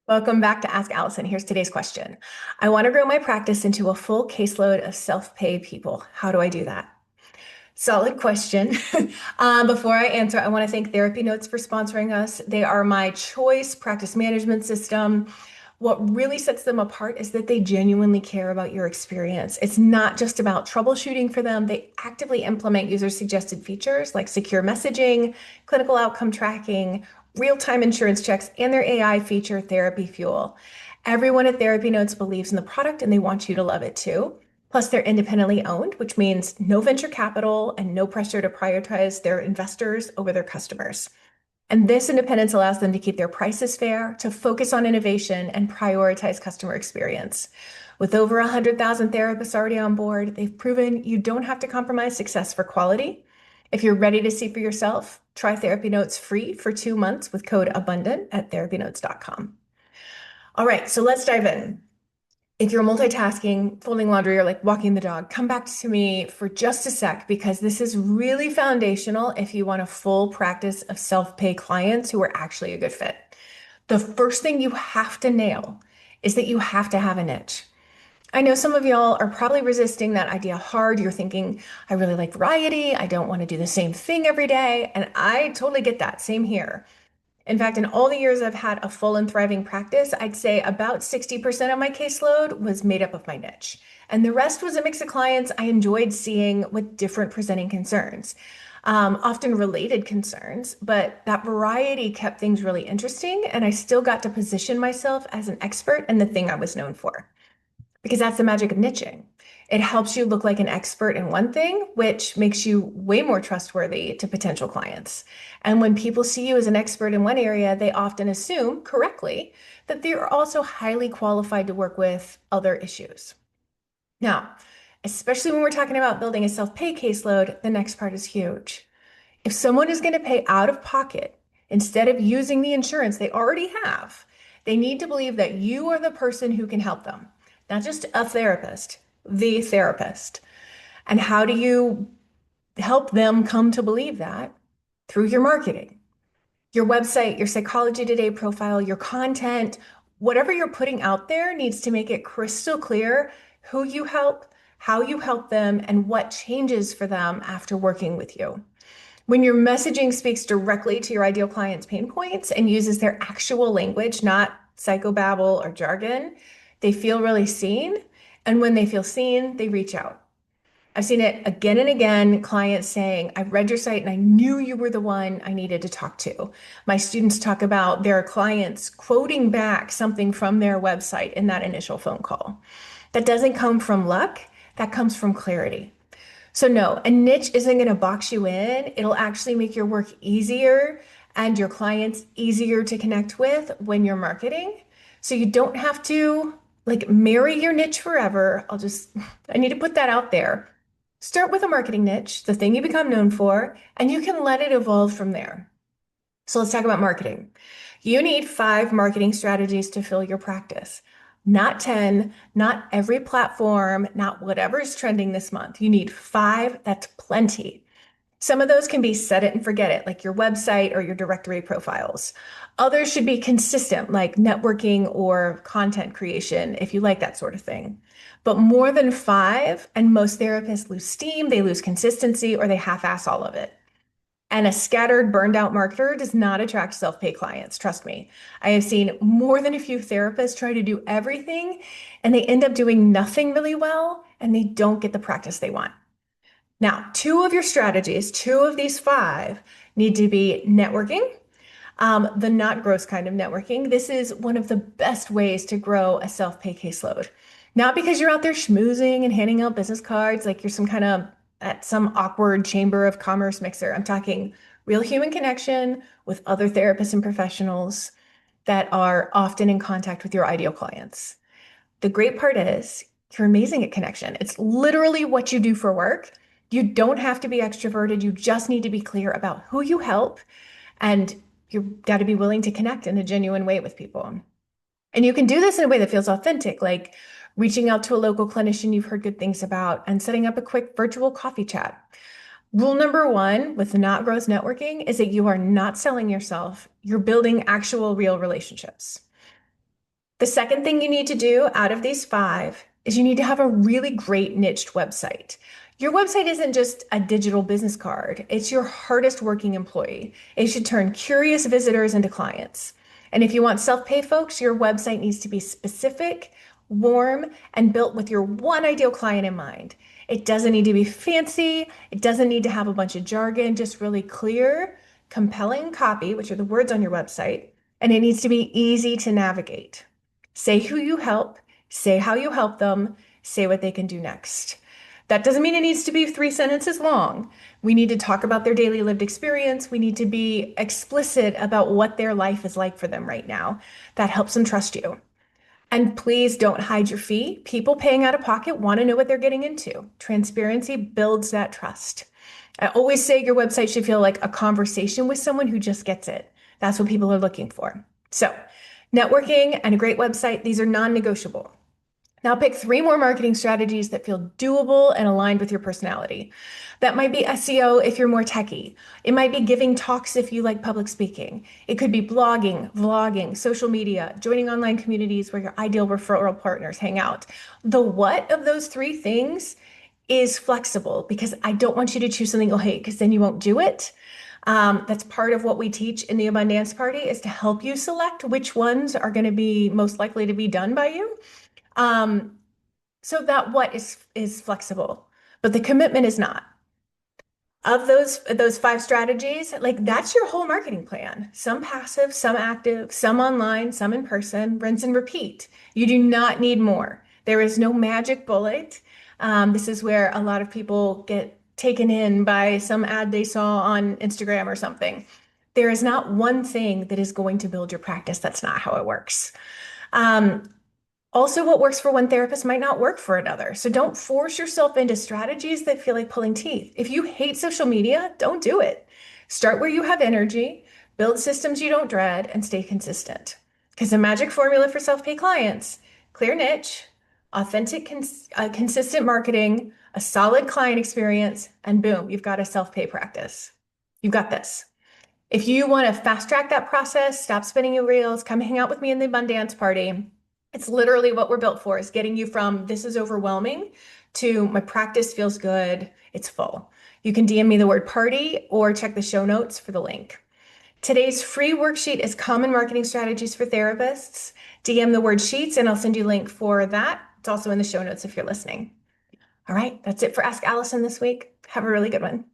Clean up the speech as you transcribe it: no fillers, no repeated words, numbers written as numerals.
Welcome back to Ask Allison. Here's today's question. I want to grow my practice into a full caseload of self-pay people. How do I do that? Solid question. Before I answer, I want to thank TherapyNotes for sponsoring us. They are my choice practice management system. What really sets them apart is that they genuinely care about your experience. It's not just about troubleshooting for them. They actively implement user-suggested features like secure messaging, clinical outcome tracking, real-time insurance checks, and their AI feature, Therapy Fuel. Everyone at TherapyNotes believes in the product and they want you to love it too. Plus, they're independently owned, which means no venture capital and no pressure to prioritize their investors over their customers. And this independence allows them to keep their prices fair, to focus on innovation, and prioritize customer experience. With over 100,000 therapists already on board, they've proven you don't have to compromise success for quality. If you're ready to see for yourself, try Therapy Notes free for 2 months with code ABUNDANT at therapynotes.com. All right, so let's dive in. If you're multitasking, folding laundry, or like walking the dog, come back to me for just a sec because this is really foundational if you want a full practice of self-pay clients who are actually a good fit. The first thing you have to nail is that you have to have a niche. I know some of y'all are probably resisting that idea hard. You're thinking, I really like variety. I don't want to do the same thing every day. And I totally get that. Same here. In fact, in all the years I've had a full and thriving practice, I'd say about 60% of my caseload was made up of my niche. And the rest was a mix of clients I enjoyed seeing with different presenting concerns, often related concerns, but that variety kept things really interesting. And I still got to position myself as an expert in the thing I was known for because that's the magic of niching. It helps you look like an expert in one thing, which makes you way more trustworthy to potential clients. And when people see you as an expert in one area, they often assume correctly that they're also highly qualified to work with other issues. Now, especially when we're talking about building a self-pay caseload, the next part is huge. If someone is going to pay out of pocket instead of using the insurance they already have, they need to believe that you are the person who can help them, not just a therapist, the therapist. And how do you help them come to believe that? Through your marketing, your website, your Psychology Today profile, your content, whatever you're putting out there needs to make it crystal clear who you help, how you help them, and what changes for them after working with you. When your messaging speaks directly to your ideal client's pain points and uses their actual language, not psychobabble or jargon, they feel really seen. And when they feel seen, they reach out. I've seen it again and again, clients saying, I read your site and I knew you were the one I needed to talk to. My students talk about their clients quoting back something from their website in that initial phone call. That doesn't come from luck, that comes from clarity. So no, a niche isn't going to box you in. It'll actually make your work easier and your clients easier to connect with when you're marketing. So you don't have to like marry your niche forever. I need to put that out there. Start with a marketing niche, the thing you become known for, and you can let it evolve from there. So let's talk about marketing. You need 5 marketing strategies to fill your practice. Not 10, not every platform, not whatever's trending this month. You need 5, that's plenty. Some of those can be set it and forget it, like your website or your directory profiles. Others should be consistent, like networking or content creation, if you like that sort of thing. But more than 5, and most therapists lose steam, they lose consistency, or they half-ass all of it. And a scattered, burned out marketer does not attract self-pay clients. Trust me. I have seen more than a few therapists try to do everything and they end up doing nothing really well and they don't get the practice they want. Now, 2 of your strategies, 2 of these 5 need to be networking, the not gross kind of networking. This is one of the best ways to grow a self-pay caseload. Not because you're out there schmoozing and handing out business cards like you're some kind of at some awkward chamber of commerce mixer. I'm talking real human connection with other therapists and professionals that are often in contact with your ideal clients. The great part is you're amazing at connection. It's literally what you do for work. You don't have to be extroverted. You just need to be clear about who you help, and you've got to be willing to connect in a genuine way with people. And you can do this in a way that feels authentic, like reaching out to a local clinician you've heard good things about and setting up a quick virtual coffee chat. Rule number 1 with not growth networking is that you are not selling yourself. You're building actual real relationships. The second thing you need to do out of these five is you need to have a really great niched website. Your website isn't just a digital business card, it's your hardest working employee. It should turn curious visitors into clients. And if you want self-pay folks, your website needs to be specific, warm, and built with your one ideal client in mind. It doesn't need to be fancy, it doesn't need to have a bunch of jargon, just really clear, compelling copy, which are the words on your website, and it needs to be easy to navigate. Say who you help, say how you help them, say what they can do next. That doesn't mean it needs to be 3 sentences long. We need to talk about their daily lived experience. We need to be explicit about what their life is like for them right now. That helps them trust you. And please don't hide your fee. People paying out of pocket want to know what they're getting into. Transparency builds that trust. I always say your website should feel like a conversation with someone who just gets it. That's what people are looking for. So, networking and a great website, these are non-negotiable. Now pick three more marketing strategies that feel doable and aligned with your personality. That might be SEO if you're more techie. It might be giving talks if you like public speaking. It could be blogging, vlogging, social media, joining online communities where your ideal referral partners hang out. The what of those three things is flexible because I don't want you to choose something you'll hate because then you won't do it. That's part of what we teach in the Abundance Party is to help you select which ones are going to be most likely to be done by you. Um, so that what is flexible, but the commitment is not. Of those five strategies, like that's your whole marketing plan. Some passive, some active, some online, some in person, rinse and repeat. You do not need more. There is no magic bullet. This is where a lot of people get taken in by some ad they saw on Instagram or something. There is not one thing that is going to build your practice. That's not how it works. Um, Also, what works for one therapist might not work for another. So don't force yourself into strategies that feel like pulling teeth. If you hate social media, don't do it. Start where you have energy, build systems you don't dread, and stay consistent. Because the magic formula for self-pay clients, clear niche, authentic, consistent marketing, a solid client experience, and boom, you've got a self-pay practice. You've got this. If you want to fast track that process, stop spinning your reels, come hang out with me in the Abundance Party. It's literally what we're built for, is getting you from this is overwhelming to my practice feels good, it's full. You can DM me the word party or check the show notes for the link. Today's free worksheet is common marketing strategies for therapists. DM the word sheets and I'll send you a link for that. It's also in the show notes if you're listening. All right, that's it for Ask Allison this week. Have a really good one.